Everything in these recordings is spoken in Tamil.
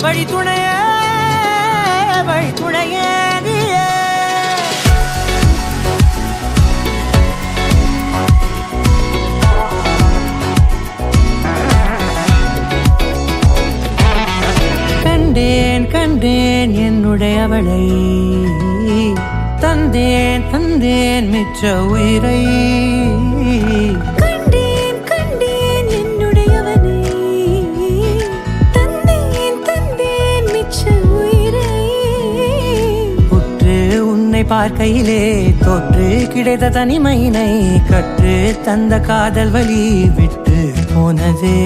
வழி துணையே வழி துணையே கண்டேன் கண்டேன் என்னுடையவளை தந்தேன் தந்தேன் மிச்ச உயிரை கண்டேன் கண்டேன் என்னுடையவனை தந்தேன் தந்தேன் மிச்ச உயிரை உற்று உன்னை பார்க்கையிலே தோற்று கிடைத்த தனிமையினை கற்று தந்த காதல் வழி விட்டு போனதே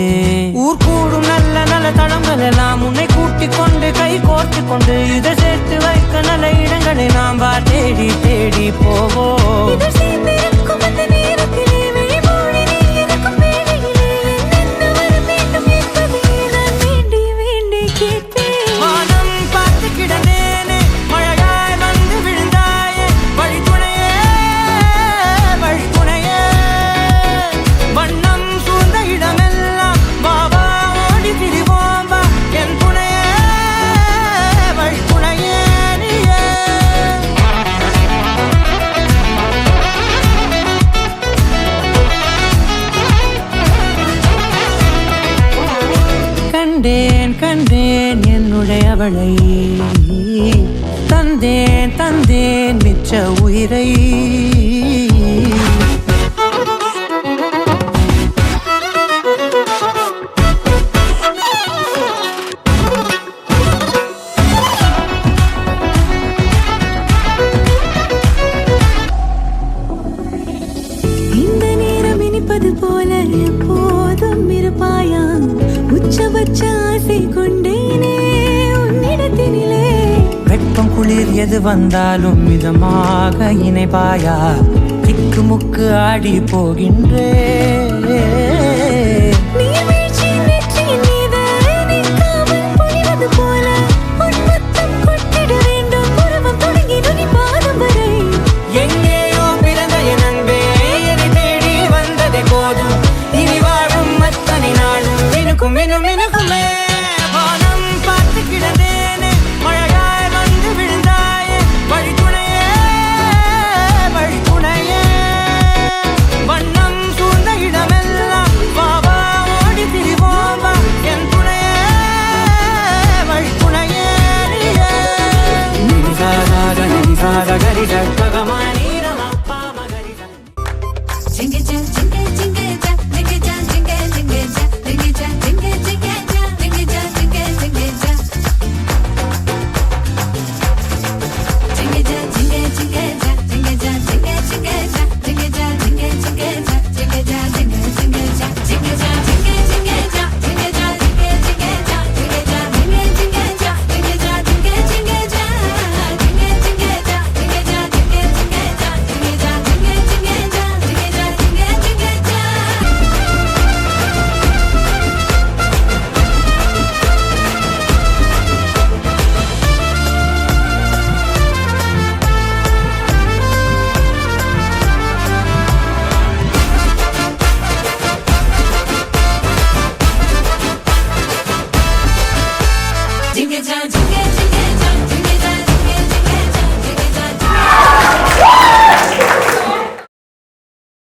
ஊர் கூடும் நல்ல நல்ல தளங்கள் எல்லாம் உன்னை கூட்டிக் கொண்டு கை கோர்த்து கொண்டு இதை சேர்த்து வைக்க நல்ல இடங்களை நாம் தேடி தேடி போவோம். இதழ் சேர்ந்திருக்கும் அந்த நேரத்திலே விழிமூடி நீ இருக்கும் வேளையிலே என்னென்ன வர வேண்டும் என்பதை நான் வேண்டி வேண்டி கேட்பேன். வானம் பார்த்து கிடந்தேனே மழையாய் வந்து விழுந்தாயே வழி துணையே வழி துணையே வண்ணம் சூழ்ந்த இடமெல்லாம் பாபா ஓடி திரிவோம் வா என் துணையே வழி துணையே நீயே கண்டேன் கண்டேன் என்னுடையவளை தந்தேன் தந்தேன் மிச்ச உயிரை இந்த நேரம் இனிப்பது போல எப்போதும் இருப்பாயா உச்சபட்ச ஆசை கொண்டேனே உன்னிடத்தினிலே வெப்பம் குளிர் எது வந்தாலும் மிதமாக இணைப்பாயா திக்கு முக்கு ஆடி போகின்றே